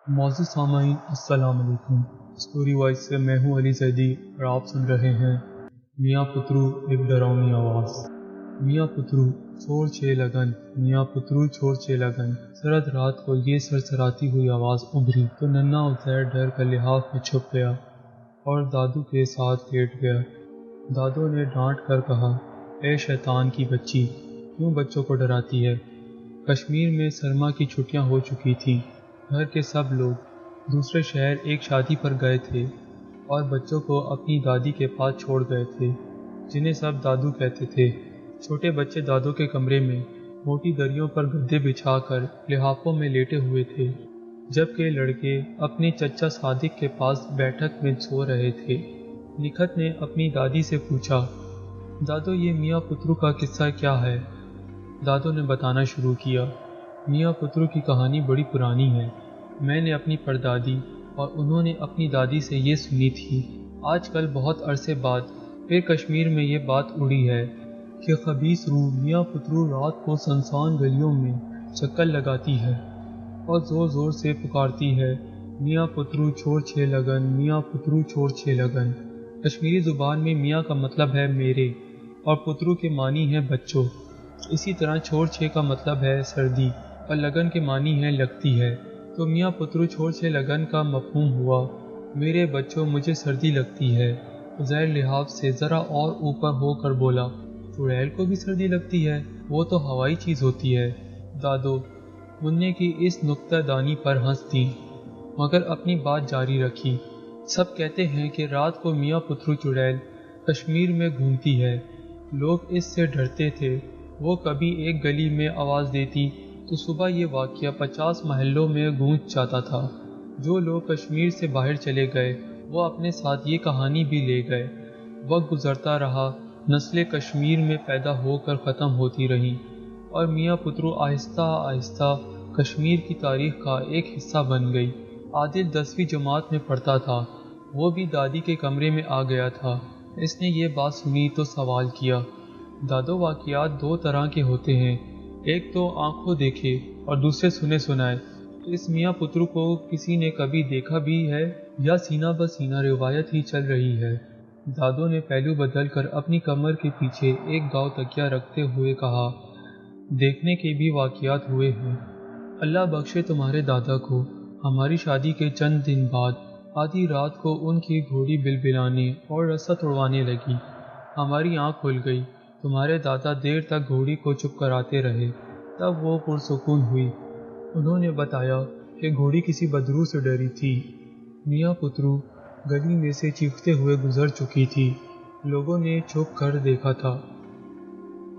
معزز سامعین السلام علیکم۔ اسٹوری وائز سے میں ہوں علی زیدی اور آپ سن رہے ہیں میاں پترو ایک ڈراؤنی آواز۔ میاں پترو چھوڑ چھے لگن، میاں پترو چھوڑ چھے لگن۔ سرد رات کو یہ سرسراتی ہوئی آواز ابھری تو ننھا عزیر ڈر کر لحاف میں چھپ گیا اور دادو کے ساتھ لیٹ گیا۔ دادو نے ڈانٹ کر کہا، اے شیطان کی بچی، کیوں بچوں کو ڈراتی ہے؟ کشمیر میں سرما کی چھٹیاں ہو چکی تھیں۔ گھر کے سب لوگ دوسرے شہر ایک شادی پر گئے تھے اور بچوں کو اپنی دادی کے پاس چھوڑ گئے تھے، جنہیں سب دادو کہتے تھے۔ چھوٹے بچے دادو کے کمرے میں موٹی دریوں پر گدے بچھا کر لحافوں میں لیٹے ہوئے تھے، جبکہ لڑکے اپنے چچا صادق کے پاس بیٹھک میں سو رہے تھے۔ نکھت نے اپنی دادی سے پوچھا، دادو یہ میاں پترو کا قصہ کیا ہے؟ دادو نے بتانا شروع کیا، میاں پترو کی کہانی بڑی پرانی ہے۔ میں نے اپنی پردادی اور انہوں نے اپنی دادی سے یہ سنی تھی۔ آج کل بہت عرصے بعد پھر کشمیر میں یہ بات اڑی ہے کہ خبیث روح میاں پترو رات کو سنسان گلیوں میں چکر لگاتی ہے اور زور زور سے پکارتی ہے، میاں پترو چھوڑ چھے لگن، میاں پترو چھوڑ چھے لگن۔ کشمیری زبان میں میاں کا مطلب ہے میرے اور پترو کے معنی ہے بچوں۔ اسی طرح چھوڑ چھے کا مطلب ہے سردی اور لگن کے معنی ہے لگتی ہے، تو میاں پترو چھوڑ چھے لگن کا مفہوم ہوا، میرے بچوں مجھے سردی لگتی ہے۔ عزیر لحاف سے ذرا اور اوپر ہو کر بولا، چڑیل کو بھی سردی لگتی ہے؟ وہ تو ہوائی چیز ہوتی ہے۔ دادو منع کی اس نکتہ دانی پر ہنس دیں مگر اپنی بات جاری رکھی، سب کہتے ہیں کہ رات کو میاں پترو چڑیل کشمیر میں گھومتی ہے، لوگ اس سے ڈرتے تھے۔ وہ کبھی ایک گلی میں آواز دیتی تو صبح یہ واقعہ 50 محلوں میں گونج جاتا تھا۔ جو لوگ کشمیر سے باہر چلے گئے وہ اپنے ساتھ یہ کہانی بھی لے گئے۔ وقت گزرتا رہا، نسلیں کشمیر میں پیدا ہو کر ختم ہوتی رہیں اور میاں پترو آہستہ آہستہ کشمیر کی تاریخ کا ایک حصہ بن گئی۔ عادل 10ویں جماعت میں پڑھتا تھا، وہ بھی دادی کے کمرے میں آ گیا تھا۔ اس نے یہ بات سنی تو سوال کیا، دادو واقعات دو طرح کے ہوتے ہیں، ایک تو آنکھوں دیکھے اور دوسرے سنے سنائے، تو اس میاں پترو کو کسی نے کبھی دیکھا بھی ہے یا سینہ بسینہ روایت ہی چل رہی ہے؟ دادو نے پہلو بدل کر اپنی کمر کے پیچھے ایک گاؤ تکیہ رکھتے ہوئے کہا، دیکھنے کے بھی واقعات ہوئے ہیں۔ اللہ بخشے تمہارے دادا کو، ہماری شادی کے چند دن بعد آدھی رات کو ان کی گھوڑی بلبلانے اور رسا توڑوانے لگی۔ ہماری آنکھ کھل گئی۔ تمہارے دادا دیر تک گھوڑی کو چپ کراتے رہے، تب وہ پرسکون ہوئی۔ انہوں نے بتایا کہ گھوڑی کسی بدروح سے ڈری تھی۔ میاں پترو گلی میں سے چیختے ہوئے گزر چکی تھی، لوگوں نے چھپ کر دیکھا تھا۔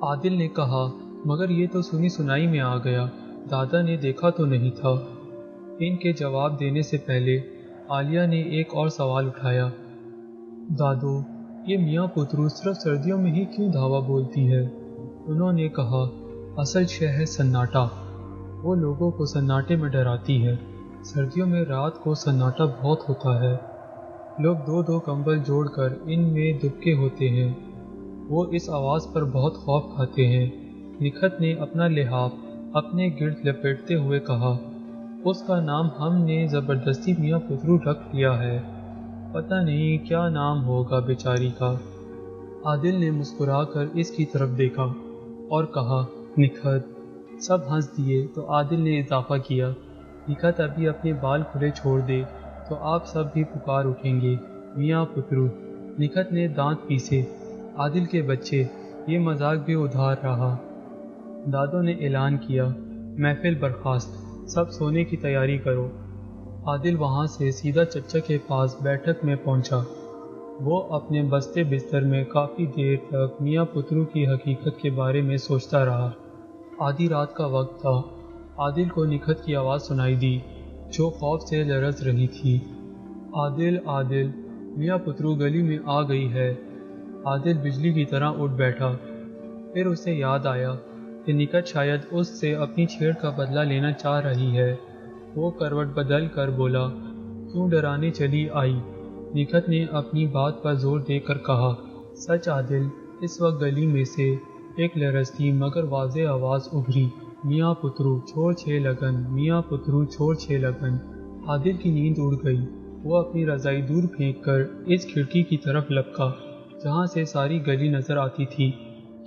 عادل نے کہا، مگر یہ تو سنی سنائی میں آ گیا، دادا نے دیکھا تو نہیں تھا؟ ان کے جواب دینے سے پہلے عالیہ نے ایک اور سوال اٹھایا، دادو یہ میاں پترو صرف سردیوں میں ہی کیوں دھاوا بولتی ہے؟ انہوں نے کہا، اصل شے ہے سناٹا، وہ لوگوں کو سناٹے میں ڈراتی ہے۔ سردیوں میں رات کو سناٹا بہت ہوتا ہے، لوگ دو دو کمبل جوڑ کر ان میں دبکے ہوتے ہیں، وہ اس آواز پر بہت خوف کھاتے ہیں۔ نکھت نے اپنا لحاف اپنے گرد لپیٹتے ہوئے کہا، اس کا نام ہم نے زبردستی میاں پترو رکھ لیا ہے، پتہ نہیں کیا نام ہوگا بیچاری کا۔ عادل نے مسکرا کر اس کی طرف دیکھا اور کہا، نکھت۔ سب ہنس دیے تو عادل نے اضافہ کیا، نکھت ابھی اپنے بال کھلے چھوڑ دے تو آپ سب بھی پکار اٹھیں گے، میاں پترو۔ نکھت نے دانت پیسے، عادل کے بچے، یہ مذاق بھی ادھار رہا۔ دادو نے اعلان کیا، محفل برخاست، سب سونے کی تیاری کرو۔ عادل وہاں سے سیدھا چچا کے پاس بیٹھک میں پہنچا۔ وہ اپنے بستے بستر میں کافی دیر تک میاں پترو کی حقیقت کے بارے میں سوچتا رہا۔ آدھی رات کا وقت تھا۔ عادل کو نکھت کی آواز سنائی دی، جو خوف سے لرز رہی تھی، عادل عادل، میاں پترو گلی میں آ گئی ہے۔ عادل بجلی کی طرح اٹھ بیٹھا، پھر اسے یاد آیا کہ نکھت شاید اس سے اپنی چھیڑ کا بدلہ لینا چاہ رہی ہے۔ وہ کروٹ بدل کر بولا، کیوں ڈرانے چلی آئی؟ نکھت نے اپنی بات پر زور دے کر کہا، سچ عادل۔ اس وقت گلی میں سے ایک لرزتی مگر واضح آواز ابھری، میاں پترو چھوڑ چھے لگن، میاں پترو چھوڑ چھے لگن۔ عادل کی نیند اڑ گئی۔ وہ اپنی رضائی دور پھینک کر اس کھڑکی کی طرف لپکا جہاں سے ساری گلی نظر آتی تھی،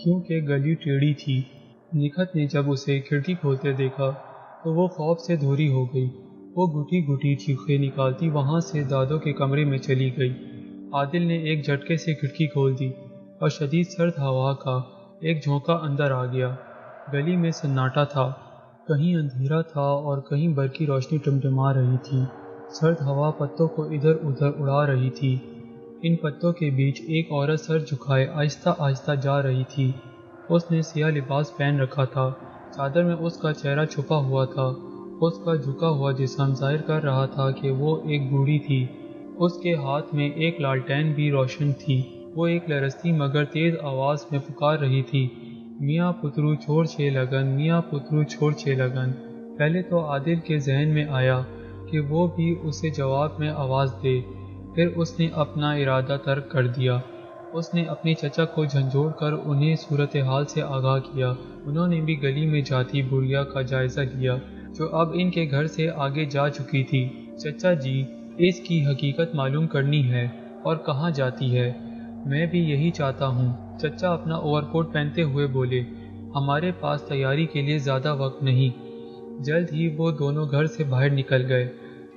کیونکہ گلی ٹیڑھی تھی۔ نکھت نے جب اسے کھڑکی کھولتے دیکھا تو وہ خوف سے دھوری ہو گئی۔ وہ گھٹی گھٹی چیخیں نکالتی وہاں سے دادوں کے کمرے میں چلی گئی۔ عادل نے ایک جھٹکے سے کھڑکی کھول دی اور شدید سرد ہوا کا ایک جھونکا اندر آ گیا۔ گلی میں سناٹا تھا، کہیں اندھیرا تھا اور کہیں برقی روشنی ٹمٹما رہی تھی۔ سرد ہوا پتوں کو ادھر ادھر اڑا رہی تھی۔ ان پتوں کے بیچ ایک عورت سر جھکائے آہستہ آہستہ جا رہی تھی۔ اس نے سیاہ لباس پہن رکھا تھا، چادر میں اس کا چہرہ چھپا ہوا تھا۔ اس کا جھکا ہوا جسم ظاہر کر رہا تھا کہ وہ ایک بوڑھی تھی۔ اس کے ہاتھ میں ایک لالٹین بھی روشن تھی۔ وہ ایک لرزتی مگر تیز آواز میں پکار رہی تھی، میاں پترو چھوڑ چھے لگن، میاں پترو چھوڑ چھے لگن۔ پہلے تو عادل کے ذہن میں آیا کہ وہ بھی اسے جواب میں آواز دے، پھر اس نے اپنا ارادہ ترک کر دیا۔ اس نے اپنے چچا کو جھنجھوڑ کر انہیں صورتحال سے آگاہ کیا۔ انہوں نے بھی گلی میں جاتی بڑھیا کا جائزہ لیا جو اب ان کے گھر سے آگے جا چکی تھی۔ چچا جی، اس کی حقیقت معلوم کرنی ہے اور کہاں جاتی ہے؟ میں بھی یہی چاہتا ہوں، چچا اپنا اوور کوٹ پہنتے ہوئے بولے۔ ہمارے پاس تیاری کے لیے زیادہ وقت نہیں۔ جلد ہی وہ دونوں گھر سے باہر نکل گئے۔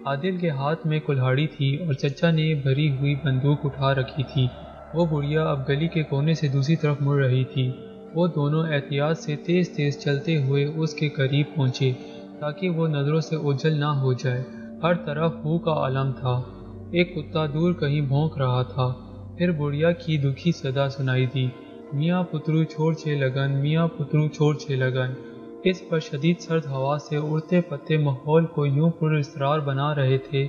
عادل کے ہاتھ میں کلہاڑی تھی اور چچا نے بھری ہوئی بندوق اٹھا رکھی تھی۔ وہ بڑھیا اب گلی کے کونے سے دوسری طرف مڑ رہی تھی۔ وہ دونوں احتیاط سے تیز تیز چلتے ہوئے اس کے قریب پہنچے تاکہ وہ نظروں سے اوجھل نہ ہو جائے۔ ہر طرف بو کا عالم تھا۔ ایک کتا دور کہیں بھونک رہا تھا۔ پھر بڑھیا کی دکھی صدا سنائی دی، میاں پترو چھوڑ چھے لگن، میاں پترو چھوڑ چھے لگن۔ اس پر شدید سرد ہوا سے اڑتے پتے ماحول کو یوں پر اسرار بنا رہے تھے۔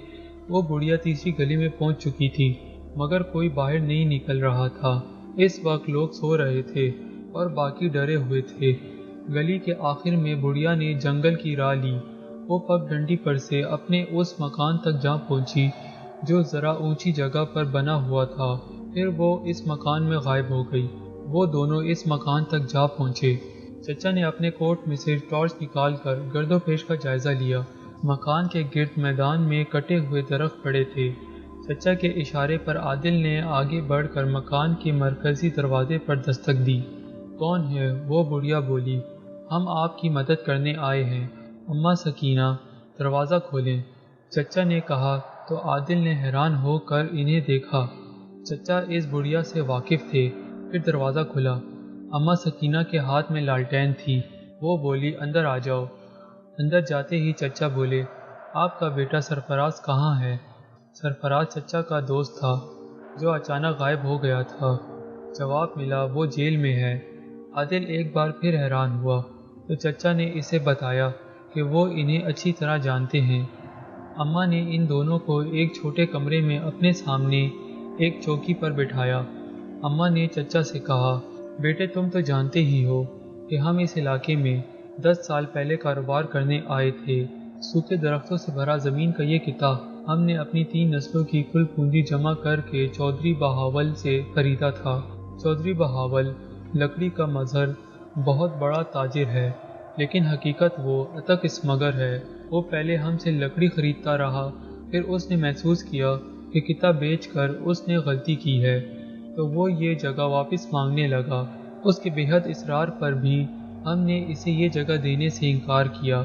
وہ بڑھیا تیسری گلی میں پہنچ چکی تھی مگر کوئی باہر نہیں نکل رہا تھا۔ اس وقت لوگ سو رہے تھے اور باقی ڈرے ہوئے تھے۔ گلی کے آخر میں بڑھیا نے جنگل کی راہ لی۔ وہ پگ ڈنڈی پر سے اپنے اس مکان تک جا پہنچی جو ذرا اونچی جگہ پر بنا ہوا تھا، پھر وہ اس مکان میں غائب ہو گئی۔ وہ دونوں اس مکان تک جا پہنچے۔ چچا نے اپنے کوٹ میں سے ٹارچ نکال کر گرد و پیش کا جائزہ لیا۔ مکان کے گرد میدان میں کٹے ہوئے درخت پڑے تھے۔ چچا کے اشارے پر عادل نے آگے بڑھ کر مکان کے مرکزی دروازے پر دستک دی۔ کون ہے؟ وہ بڑھیا بولی۔ ہم آپ کی مدد کرنے آئے ہیں، اماں سکینہ، دروازہ کھولیں، چچا نے کہا تو عادل نے حیران ہو کر انہیں دیکھا۔ چچا اس بڑھیا سے واقف تھے۔ پھر دروازہ کھلا۔ اماں سکینہ کے ہاتھ میں لالٹین تھی۔ وہ بولی، اندر آ جاؤ۔ اندر جاتے ہی چچا بولے، آپ کا بیٹا سرفراز کہاں ہے؟ سرفراز چچا کا دوست تھا جو اچانک غائب ہو گیا تھا۔ جواب ملا، وہ جیل میں ہے۔ عادل ایک بار پھر حیران ہوا تو چچا نے اسے بتایا کہ وہ انہیں اچھی طرح جانتے ہیں۔ اماں نے ان دونوں کو ایک چھوٹے کمرے میں اپنے سامنے ایک چوکی پر بٹھایا۔ اماں نے چچا سے کہا، بیٹے تم تو جانتے ہی ہو کہ ہم اس علاقے میں 10 سال پہلے کاروبار کرنے آئے تھے۔ سوکھے درختوں سے بھرا زمین کا یہ خطہ ہم نے اپنی 3 نسلوں کی کل پونجی جمع کر کے چودھری بہاول سے خریدا تھا۔ چودھری بہاول لکڑی کا مظہر بہت بڑا تاجر ہے، لیکن حقیقت وہ اتک اسمگر ہے۔ وہ پہلے ہم سے لکڑی خریدتا رہا، پھر اس نے محسوس کیا کہ خطہ بیچ کر اس نے غلطی کی ہے تو وہ یہ جگہ واپس مانگنے لگا۔ اس کے بے حد اصرار پر بھی ہم نے اسے یہ جگہ دینے سے انکار کیا۔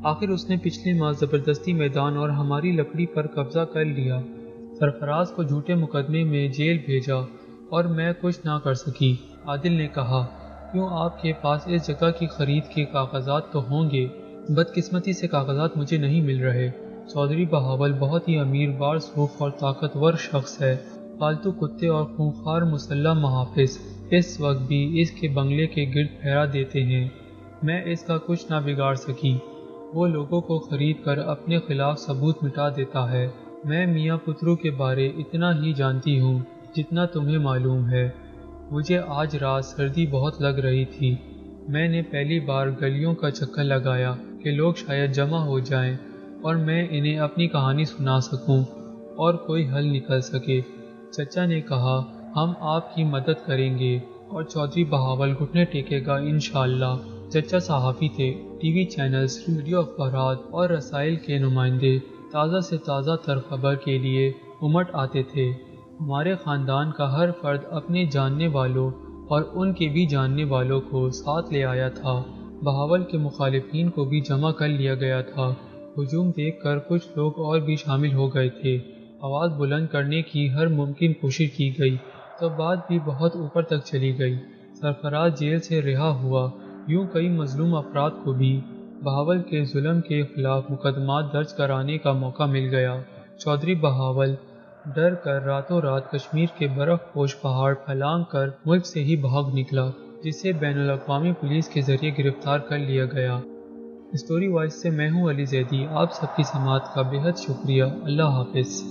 آخر اس نے پچھلے ماہ زبردستی میدان اور ہماری لکڑی پر قبضہ کر لیا۔ سرفراز کو جھوٹے مقدمے میں جیل بھیجا اور میں کچھ نہ کر سکی۔ عادل نے کہا، کیوں آپ کے پاس اس جگہ کی خرید کے کاغذات تو ہوں گے؟ بدقسمتی سے کاغذات مجھے نہیں مل رہے۔ چودھری بہاول بہت ہی امیر، بارسوخ اور طاقتور شخص ہے۔ پالتو کتے اور خونخوار مسلح محافظ اس وقت بھی اس کے بنگلے کے گرد پہرا دیتے ہیں۔ میں اس کا کچھ نہ بگاڑ سکی۔ وہ لوگوں کو خرید کر اپنے خلاف ثبوت مٹا دیتا ہے۔ میں میاں پترو کے بارے اتنا ہی جانتی ہوں جتنا تمہیں معلوم ہے۔ مجھے آج رات سردی بہت لگ رہی تھی۔ میں نے پہلی بار گلیوں کا چکر لگایا کہ لوگ شاید جمع ہو جائیں اور میں انہیں اپنی کہانی سنا سکوں اور کوئی حل نکل سکے۔ چچا نے کہا، ہم آپ کی مدد کریں گے اور چودھری بہاول گھٹنے ٹیکے گا انشاءاللہ۔ چچا صحافی تھے، ٹی وی چینلز، ریڈیو اخبارات اور رسائل کے نمائندے۔ تازہ سے تازہ تر خبر کے لیے امٹ آتے تھے۔ ہمارے خاندان کا ہر فرد اپنے جاننے والوں اور ان کے بھی جاننے والوں کو ساتھ لے آیا تھا۔ بہاول کے مخالفین کو بھی جمع کر لیا گیا تھا۔ ہجوم دیکھ کر کچھ لوگ اور بھی شامل ہو گئے تھے۔ آواز بلند کرنے کی ہر ممکن کوشش کی گئی تو بات بھی بہت اوپر تک چلی گئی۔ سرفراز جیل سے رہا ہوا۔ یوں کئی مظلوم افراد کو بھی بہاول کے ظلم کے خلاف مقدمات درج کرانے کا موقع مل گیا۔ چودھری بہاول ڈر کر راتوں رات کشمیر کے برف پوش پہاڑ پھلانگ کر ملک سے ہی بھاگ نکلا، جسے بین الاقوامی پولیس کے ذریعے گرفتار کر لیا گیا۔ اسٹوری وائس سے میں ہوں علی زیدی۔ آپ سب کی سماعت کا بے حد شکریہ۔ اللہ حافظ۔